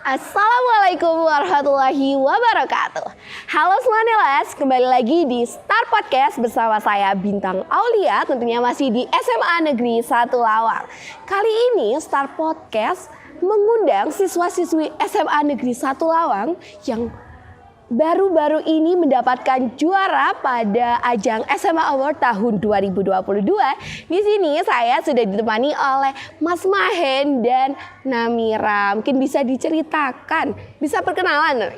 Assalamualaikum warahmatullahi wabarakatuh. Halo semuanya, kembali lagi di Star Podcast bersama saya Bintang Aulia, tentunya masih di SMA Negeri 1 Lawang. Kali ini Star Podcast mengundang siswa-siswi SMA Negeri 1 Lawang yang baru-baru ini mendapatkan juara pada ajang SMA Award tahun 2022. Di sini saya sudah ditemani oleh Mas Mahen dan Namira. Mungkin bisa diceritakan, bisa perkenalan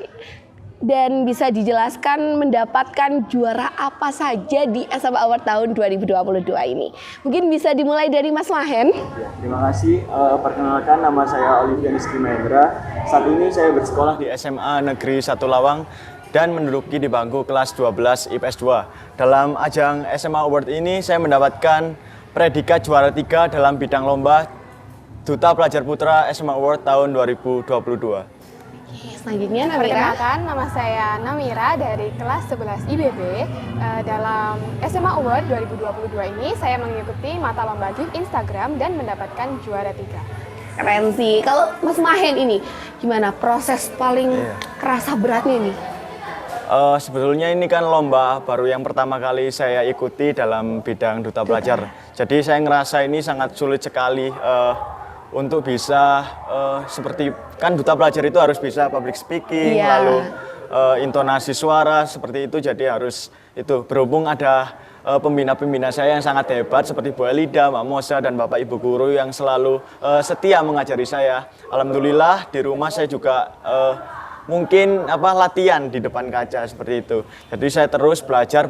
dan bisa dijelaskan mendapatkan juara apa saja di SMA Award tahun 2022 ini. Mungkin bisa dimulai dari Mas Mahen. Ya, terima kasih. Perkenalkan, nama saya Olivianus Hendra. Saat ini saya bersekolah di SMA Negeri 1 Lawang dan menduduki di bangku kelas 12 IPS 2. Dalam ajang SMA Award ini saya mendapatkan predikat juara 3 dalam bidang lomba Duta Pelajar Putra SMA Award tahun 2022. Selanjutnya Namira. Perkenalkan, nama saya Namira dari kelas 11 IBB. Dalam SMA Award 2022 ini saya mengikuti mata lomba GIF Instagram dan mendapatkan juara 3. Keren sih. Kalau Mas Mahen ini gimana proses paling kerasa beratnya nih? Sebetulnya ini kan lomba baru yang pertama kali saya ikuti dalam bidang Duta Pelajar. Jadi saya ngerasa ini sangat sulit sekali untuk bisa seperti kan Duta Pelajar itu harus bisa public speaking, lalu intonasi suara seperti itu. Jadi harus itu berhubung ada pembina-pembina saya yang sangat hebat seperti Bu Elida, Mbak Mosa, dan Bapak Ibu Guru yang selalu setia mengajari saya. Alhamdulillah di rumah saya juga mungkin latihan di depan kaca seperti itu. Jadi saya terus belajar.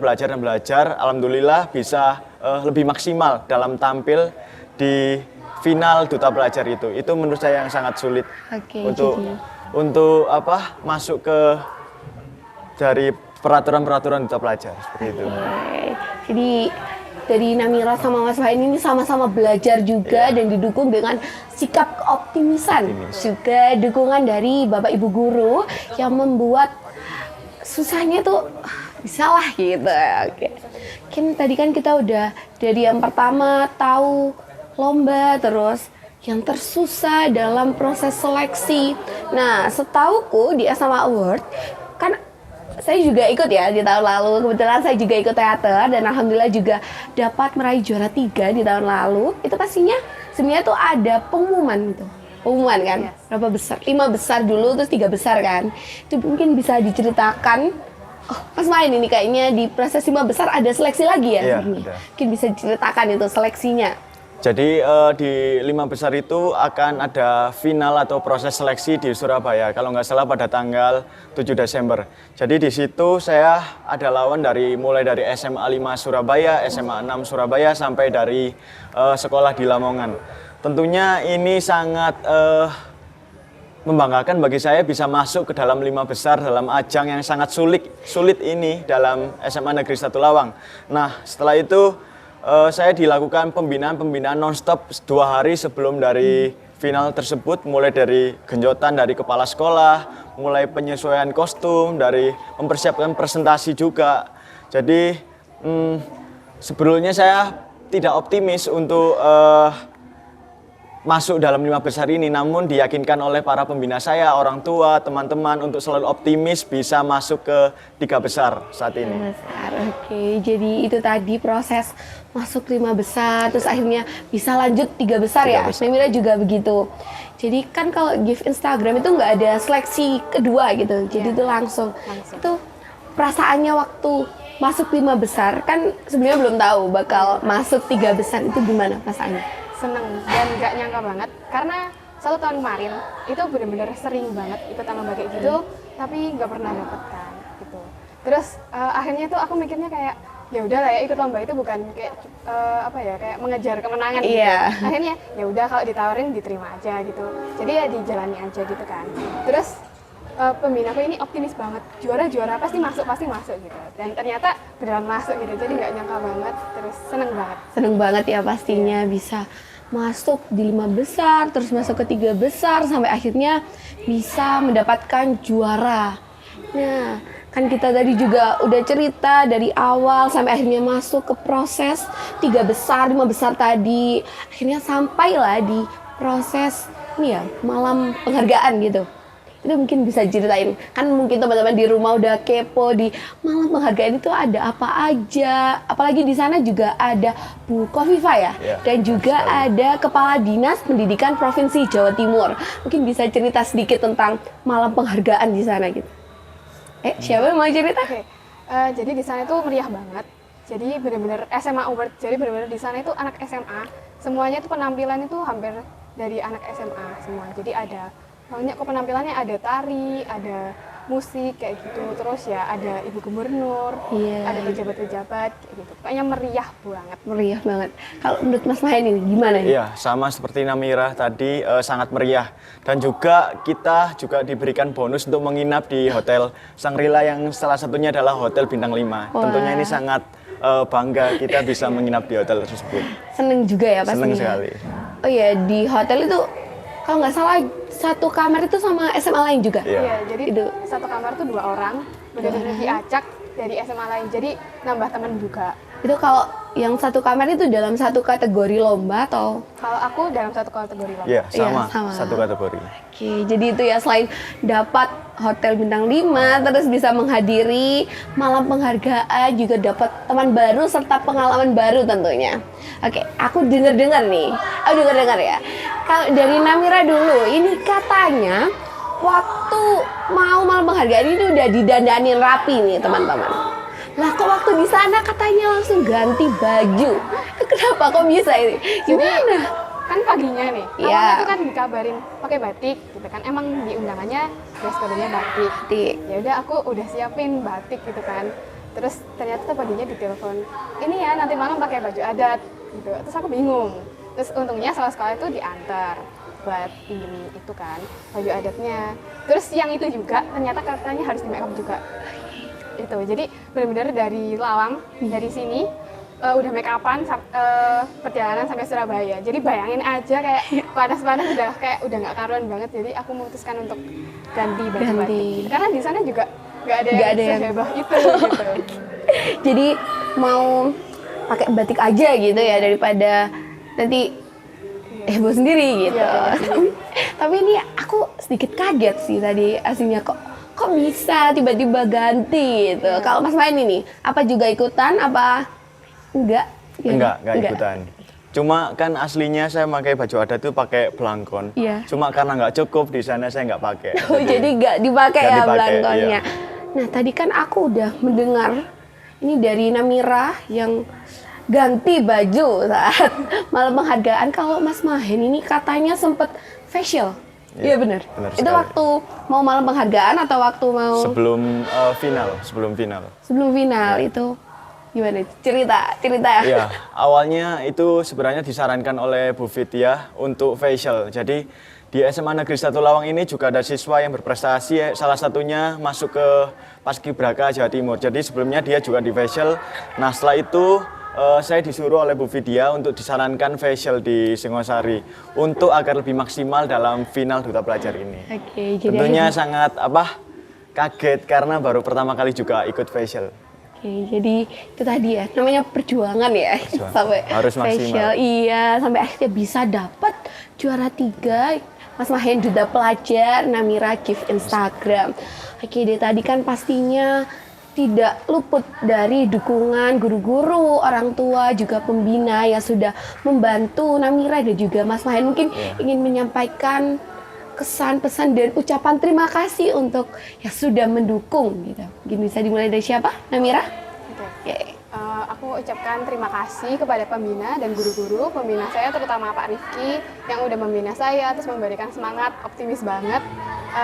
Alhamdulillah bisa lebih maksimal dalam tampil di final Duta Pelajar itu. Itu menurut saya yang sangat sulit untuk masuk ke dari peraturan Duta Pelajar seperti itu. Jadi dari Namira sama Mas Mahen ini sama-sama belajar juga dan didukung dengan sikap keoptimisan, juga dukungan dari Bapak Ibu Guru yang membuat susahnya tuh bisa lah gitu. Oke. Tadi kan kita udah dari yang pertama tahu lomba, terus yang tersusah dalam proses seleksi. Nah, setauku di SMA Award kan saya juga ikut ya di tahun lalu. Kebetulan saya juga ikut teater dan alhamdulillah juga dapat meraih juara 3 di tahun lalu. Itu pastinya sebenarnya tuh ada pengumuman gitu. Pengumuman kan, berapa besar? 5 besar dulu, terus 3 besar kan. Itu mungkin bisa diceritakan. Oh, Mas Mahen ini kayaknya di proses 5 besar ada seleksi lagi ya? Iya, mungkin bisa diceritakan itu seleksinya. Jadi di 5 besar itu akan ada final atau proses seleksi di Surabaya, kalau nggak salah pada tanggal 7 Desember. Jadi di situ saya ada lawan mulai dari SMA 5 Surabaya, SMA 6 Surabaya, sampai dari sekolah di Lamongan. Tentunya ini sangat membanggakan bagi saya bisa masuk ke dalam 5 besar dalam ajang yang sangat sulit ini dalam SMA Negeri 1 Lawang. Nah, setelah itu saya dilakukan pembinaan non-stop 2 hari sebelum dari final tersebut, mulai dari genjotan dari kepala sekolah, mulai penyesuaian kostum, dari mempersiapkan presentasi juga. Jadi sebelumnya saya tidak optimis untuk masuk dalam 5 besar ini, namun diyakinkan oleh para pembina saya, orang tua, teman-teman untuk selalu optimis bisa masuk ke 3 besar saat ini. Oke, jadi itu tadi proses masuk 5 besar, terus akhirnya bisa lanjut 3 besar ya. Namira juga begitu. Jadi kan kalau GIF Instagram itu nggak ada seleksi kedua gitu, jadi itu langsung. Itu perasaannya waktu masuk 5 besar, kan sebenarnya belum tahu bakal masuk 3 besar, itu gimana perasaannya? Seneng dan gak nyangka banget karena 1 tahun kemarin itu benar-benar sering banget ikutan lomba kayak gitu, tapi nggak pernah dapet kan gitu. Terus akhirnya tuh aku mikirnya kayak ya udah lah ya, ikut lomba itu bukan kayak kayak mengejar kemenangan gitu. Akhirnya ya udah kalau ditawarin diterima aja gitu. Jadi ya dijalani aja gitu kan. Terus pembinaku ini optimis banget, juara pasti masuk gitu, dan ternyata beneran masuk gitu, jadi nggak nyangka banget, terus seneng banget Ya pastinya bisa masuk di 5 besar, terus masuk ke 3 besar, sampai akhirnya bisa mendapatkan juara. Nah, kan kita tadi juga udah cerita dari awal sampai akhirnya masuk ke proses 3 besar, 5 besar tadi, akhirnya sampailah di proses ini ya, malam penghargaan gitu. Itu mungkin bisa ceritain. Kan mungkin teman-teman di rumah udah kepo di malam penghargaan itu ada apa aja. Apalagi di sana juga ada Bu Kofifa ya. Iya, Dan juga ada Kepala Dinas Pendidikan Provinsi Jawa Timur. Mungkin bisa cerita sedikit tentang malam penghargaan di sana gitu. Siapa yang mau cerita? Oke, jadi di sana itu meriah banget. Jadi benar-benar SMA Award. Jadi benar-benar di sana itu anak SMA. Semuanya itu penampilan itu hampir dari anak SMA semua. Jadi ada banyak kok penampilannya, ada tari, ada musik kayak gitu. Terus ya ada Ibu Gubernur, Iya. ada pejabat-pejabat kayak gitu. Kayaknya meriah banget. Meriah banget. Kalau menurut Mas Mahen ini gimana nih? Iya, sama seperti Namira tadi, sangat meriah. Dan juga kita juga diberikan bonus untuk menginap di Hotel Shangri-La yang salah satunya adalah Hotel Bintang 5. Wah. Tentunya ini sangat bangga kita bisa menginap di hotel tersebut. Seneng juga ya pastinya. Seneng sekali. Oh iya, di hotel itu kalau nggak salah satu kamar itu sama SMA lain juga. Iya. Iya, jadi Itu. satu kamar tuh 2 orang, benar-benar diacak dari SMA lain. Jadi nambah teman juga. Itu kalau yang satu kamar itu dalam satu kategori lomba atau? Kalau aku dalam satu kategori lomba. Iya, sama, sama. satu kategori. Oke, jadi itu ya selain dapat Hotel Bintang 5, terus bisa menghadiri malam penghargaan, juga dapat teman baru serta pengalaman baru tentunya. Oke, aku dengar-dengar nih. Aku dengar-dengar ya. Kalau dari Namira dulu, ini katanya waktu mau malam penghargaan ini udah didandanin rapi nih teman-teman. Lah kok waktu di sana katanya langsung ganti baju. Kenapa kok bisa ini? Gimana? Kan paginya nih, Iya. awalnya itu kan dikabarin pakai batik gitu kan. Emang di undangannya dress code-nya batik. Ya udah aku udah siapin batik gitu kan. Terus ternyata paginya ditelepon, "Ini ya nanti malam pakai baju adat." gitu. Terus aku bingung. Terus untungnya sekolah itu diantar buat pinjem itu kan baju adatnya. Terus yang itu juga ternyata katanya harus di make up juga. Itu jadi benar-benar dari Lawang dari sini udah make upan perjalanan sampai Surabaya. Jadi bayangin aja kayak panas-panas udah nggak karuan banget. Jadi aku memutuskan untuk ganti baju batik. Karena di sana juga nggak ada yang seheboh itu gitu. Jadi mau pakai batik aja gitu ya daripada nanti heboh sendiri gitu. Tapi ini aku sedikit kaget sih tadi aslinya kok bisa tiba-tiba ganti gitu. Kalau Mas Main ini apa juga ikutan apa enggak? Enggak ikutan. Cuma kan aslinya saya pakai baju adat itu pakai belangkon. Iya. Cuma karena nggak cukup di sana saya nggak pakai. Oh, jadi nggak dipakai nggak ya dipakai, belangkonnya. iya. Nah tadi kan aku udah mendengar ini dari Namira yang ganti baju saat malam penghargaan. Kalau Mas Mahen ini katanya sempet facial. Iya benar. Itu sekali. waktu mau malam penghargaan atau waktu mau Sebelum final. sebelum final itu gimana? Cerita ya. Iya, awalnya itu sebenarnya disarankan oleh Bu Vidya untuk facial. Jadi di SMA Negeri 1 Lawang ini juga ada siswa yang berprestasi, salah satunya masuk ke Paskibraka Jawa Timur. Jadi sebelumnya dia juga di facial. Nah setelah itu saya disuruh oleh Bu Vidya untuk disarankan facial di Singosari untuk agar lebih maksimal dalam final Duta Pelajar ini. Oke, jadi Tentunya sangat kaget karena baru pertama kali juga ikut facial. Oke, jadi itu tadi ya, namanya perjuangan ya. Sampai Harus maksimal. facial, iya, sampai akhirnya bisa dapat juara 3 Mas Mahen Duta Pelajar Namira Gift Instagram. Oke, deh tadi kan pastinya tidak luput dari dukungan guru-guru, orang tua, juga pembina yang sudah membantu Namira dan juga Mas Mahen. Mungkin ingin menyampaikan kesan, pesan, dan ucapan terima kasih untuk yang sudah mendukung gitu. Mungkin bisa dimulai dari siapa? Namira? Oke. Aku ucapkan terima kasih kepada pembina dan guru-guru pembina saya, terutama Pak Rifki yang udah membina saya, terus memberikan semangat, optimis banget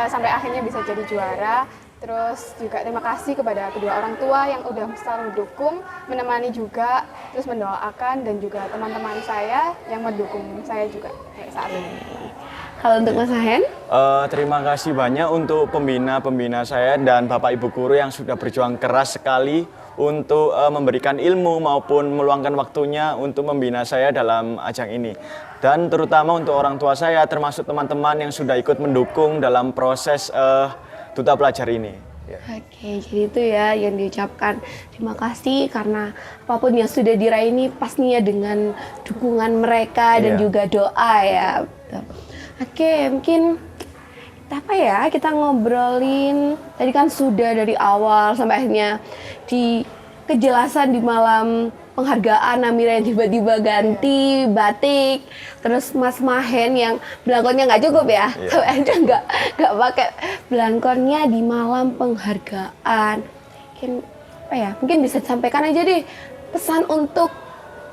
sampai akhirnya bisa jadi juara. Terus juga terima kasih kepada kedua orang tua yang udah selalu mendukung, menemani juga, terus mendoakan, dan juga teman-teman saya yang mendukung saya juga saat ini. Kalau untuk Mas Mahen? Terima kasih banyak untuk pembina-pembina saya dan Bapak Ibu guru yang sudah berjuang keras sekali untuk memberikan ilmu maupun meluangkan waktunya untuk membina saya dalam ajang ini. Dan terutama untuk orang tua saya, termasuk teman-teman yang sudah ikut mendukung dalam proses Duta Pelajar ini. Ya. Oke, jadi itu ya yang diucapkan. Terima kasih karena apapun yang sudah diraih ini pastinya dengan dukungan mereka dan juga doa ya. Oke, mungkin apa ya, kita ngobrolin tadi kan sudah dari awal sampai akhirnya di kejelasan di malam penghargaan Namira yang tiba-tiba ganti batik, terus Mas Mahen yang belangkonnya nggak cukup ya, sampai akhirnya nggak pakai belangkonnya di malam penghargaan. Mungkin bisa disampaikan aja deh pesan untuk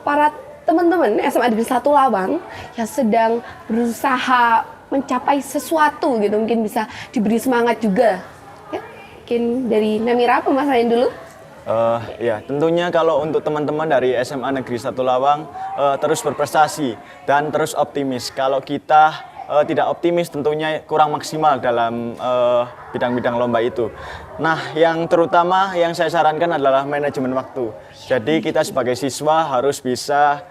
para teman-teman SMA Negeri 1 Lawang yang sedang berusaha mencapai sesuatu gitu, mungkin bisa diberi semangat juga. Ya, mungkin dari Namira pemasarin dulu. Ya, tentunya kalau untuk teman-teman dari SMA Negeri 1 Lawang terus berprestasi dan terus optimis. Kalau kita tidak optimis tentunya kurang maksimal dalam bidang-bidang lomba itu. Nah, yang terutama yang saya sarankan adalah manajemen waktu. Jadi kita sebagai siswa harus bisa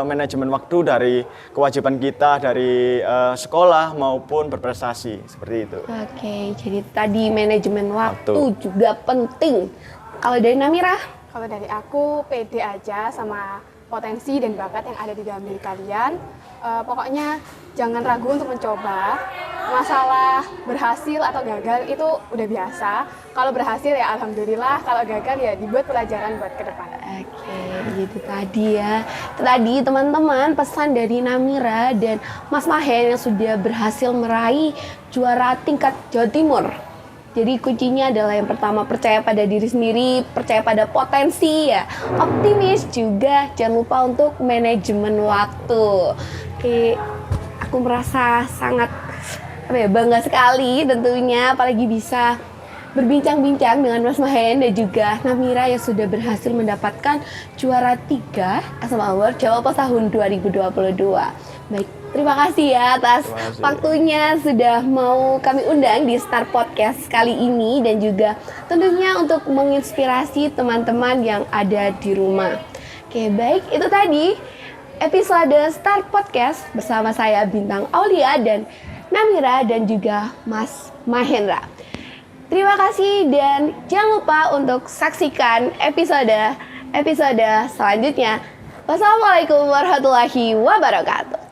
manajemen waktu dari kewajiban kita dari sekolah maupun berprestasi, seperti itu. Oke, jadi tadi manajemen waktu juga penting. Kalau dari Namira? Kalau dari aku, pede aja sama potensi dan bakat yang ada di dalam diri kalian. Pokoknya jangan ragu untuk mencoba. Masalah berhasil atau gagal itu udah biasa. Kalau berhasil ya alhamdulillah, kalau gagal ya dibuat pelajaran buat ke depan. Oke, gitu tadi ya. Itu tadi teman-teman pesan dari Namira dan Mas Mahen yang sudah berhasil meraih juara tingkat Jawa Timur. Jadi kuncinya adalah yang pertama percaya pada diri sendiri, percaya pada potensi ya, optimis juga, jangan lupa untuk manajemen waktu. Oke, aku merasa sangat bangga sekali tentunya, apalagi bisa berbincang-bincang dengan Mas Mahen dan juga Namira yang sudah berhasil mendapatkan juara 3 SMA Award Jawa Pos tahun 2022. Baik, terima kasih ya atas waktunya sudah mau kami undang di Star Podcast kali ini dan juga tentunya untuk menginspirasi teman-teman yang ada di rumah. Oke, baik, itu tadi episode Star Podcast bersama saya Bintang Aulia dan Namira dan juga Mas Mahendra. Terima kasih dan jangan lupa untuk saksikan episode selanjutnya. Wassalamualaikum warahmatullahi wabarakatuh.